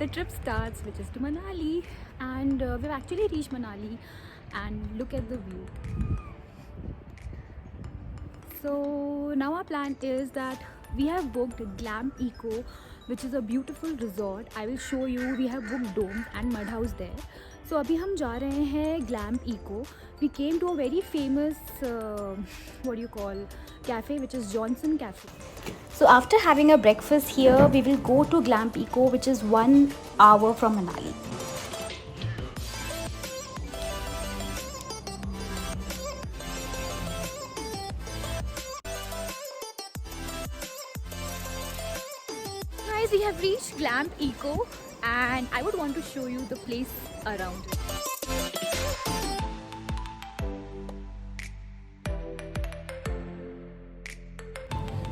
the trip starts, which is to Manali, and we've actually reached Manali, and look at the view. So now our plan is that we have booked Glam Eco, which is a beautiful resort. I will show you. We have booked domes and mud house there. So अभी हम जा रहे हैं Glam Eco. We came to a very famous what do you call cafe, which is Johnson Cafe. So after having a breakfast here, we will go to Glam Eco, which is 1 hour from Manali. Guys, we have reached Glam Eco, and I would want to show you the place around it.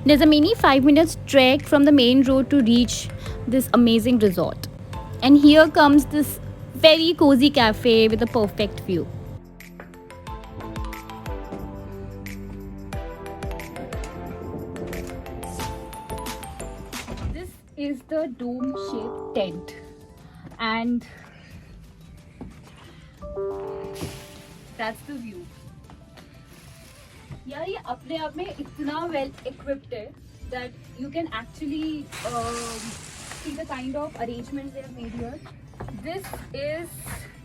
There's a mini 5 minutes trek from the main road to reach this amazing resort. And here comes this very cozy cafe with a perfect view. This is the dome-shaped tent, and that's the view. यार ये अपने आप में इतना well equipped है that you can actually see the kind of arrangements they have made here. This is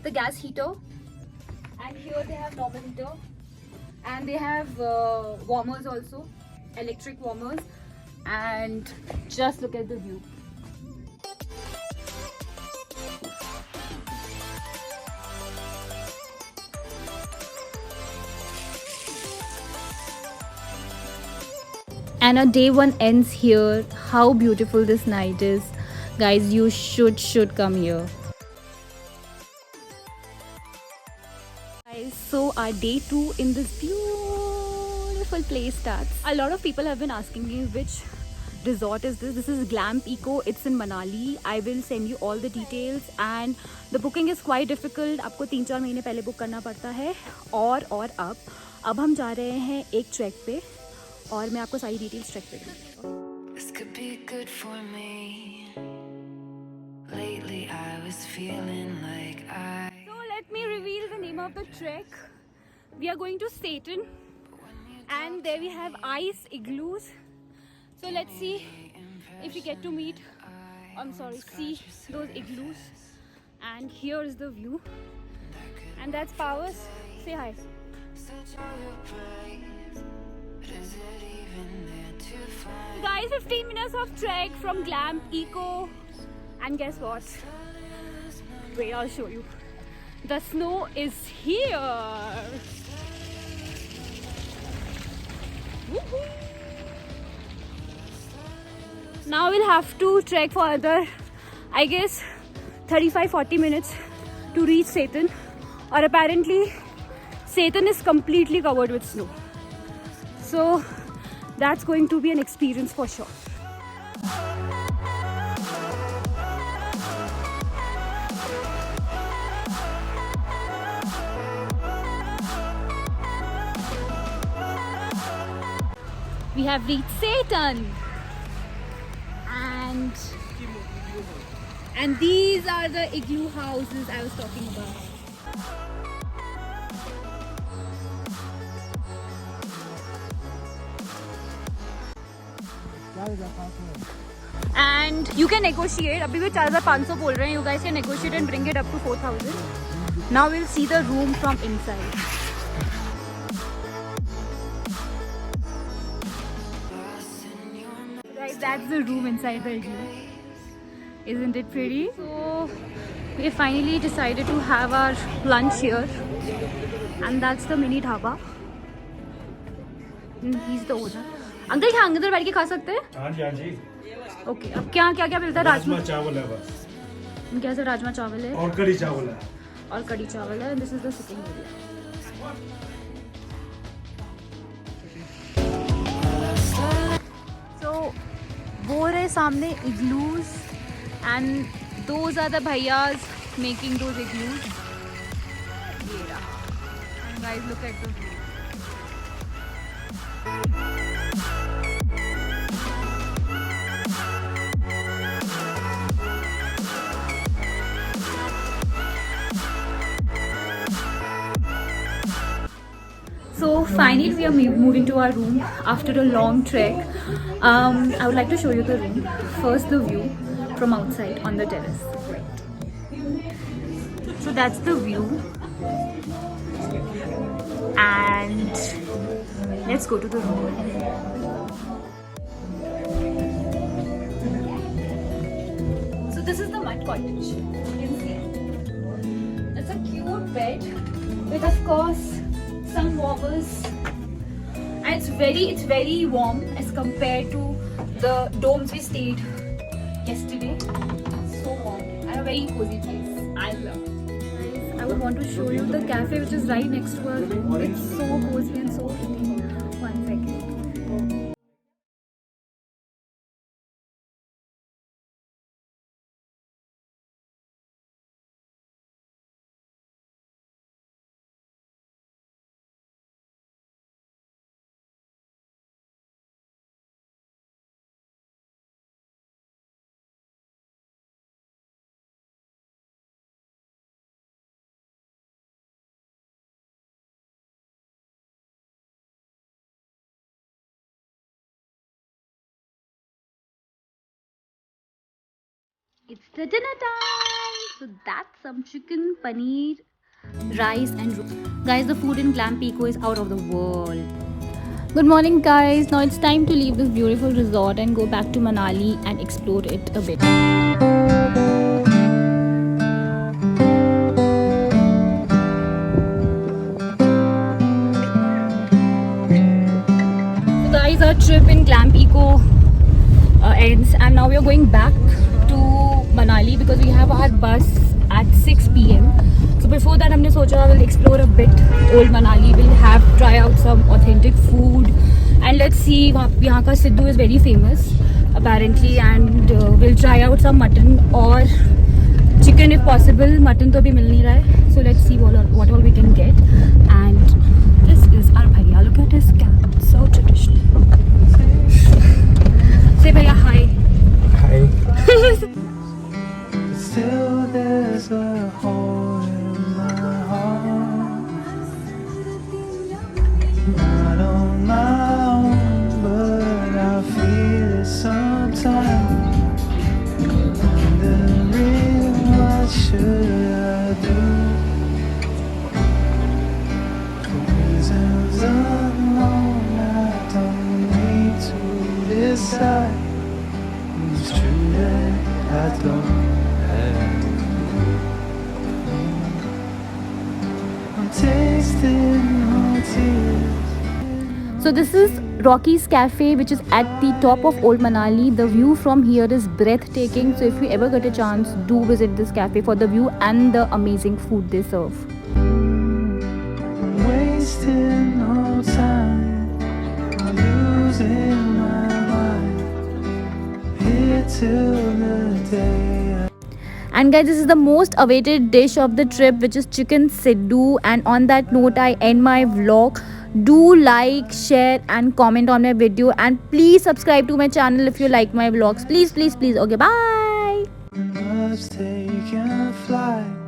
the gas heater, and here they have normal heater, and they have warmers also, electric warmers, and just look at the view. And our day one ends here. How beautiful this night is. Guys, you should come here. Guys, so our day 2 in this beautiful place starts. A lot of people have been asking me which resort is this. This is Glam Eco. It's in Manali. I will send you all the details, and the booking is quite difficult. आपको 3-4 महीने पहले book करना पड़ता है. और अब हम जा रहे हैं एक ट्रैक पे, और मैं आपको सारी डिटेल्स ट्रैक पे दूँगी. This could be good for me. Lately I was feeling like So let me reveal the name of the trek. We are going to Satan, and there we have ice igloos. So let's see if we get to see those igloos. And here is the view, and that's Powers. Say hi. Guys, 15 minutes of trek from Glam Eco, and guess what? Wait, I'll show you. The snow is here. Woohoo! Now we'll have to trek for another, I guess, 35-40 minutes to reach Satan. Or apparently, Satan is completely covered with snow. So that's going to be an experience for sure. We have reached Satan, and these are the igloo houses I was talking about. And you can negotiate. अभी भी 4,500 बोल रहे हैं. You guys can negotiate and bring it up to 4,000. Now we'll see the room from inside. Guys, that's the room inside the igloo. Isn't it pretty? So we finally decided to have our lunch here, and that's the mini dhaba. He's the owner. Uncle क्या अंदर बैठ के खा सकते हैं? हाँ जी. Okay, अब क्या मिलता है? राजमा चावल है बस. कैसे राजमा चावल है? और कड़ी चावल है. This is the sitting area. So वो रहे सामने igloos, and those are the bhaiyas making those igloos. And guys, look at the view. So finally we are moving to our room after a long trek. I would like to show you the room. First the view from outside on the terrace. So that's the view. And let's go to the room. So this is the mud cottage. You can see. It's a cute bed with, of course, some wobbles, and it's very warm as compared to the domes we stayed yesterday. So warm and a very cozy place. I love it. Guys, I would want to show you the cafe which is right next to our room. It's so cozy and so pretty. One second. It's the dinner time. So that's some chicken, paneer, rice and guys, the food in Glam Pico is out of the world. Good morning guys. Now it's time to leave this beautiful resort and go back to Manali and explore it a bit. So guys, our trip in Glam Pico ends and now we are going back to Manali because we have our bus at 6 p.m. So before that हमने सोचा we'll explore a bit old Manali. We'll have try out some authentic food and let's see. यहाँ का Sidhu is very famous apparently and we'll try out some mutton or chicken if possible. Mutton तो अभी मिल नहीं रहा है. So let's see what all we can get. And this is our bhaiya. Look at his cap. It's so traditional. Say bhaiya hi. Hi. Still there's a hole in my heart. Not on my own, but I feel it sometimes. Wondering what should I do? For reasons unknown, I don't need to decide. It's true that I don't. So this is Rocky's Cafe, which is at the top of Old Manali. The view from here is breathtaking. So if you ever get a chance, do visit this cafe for the view and the amazing food they serve. I'm wasting no time. I'm losing my mind. Here till the day. And guys, this is the most awaited dish of the trip, which is chicken siddu. And on that note, I end my vlog. Do like, share and comment on my video. And please subscribe to my channel if you like my vlogs. Please. Okay, bye. Love's taking flight.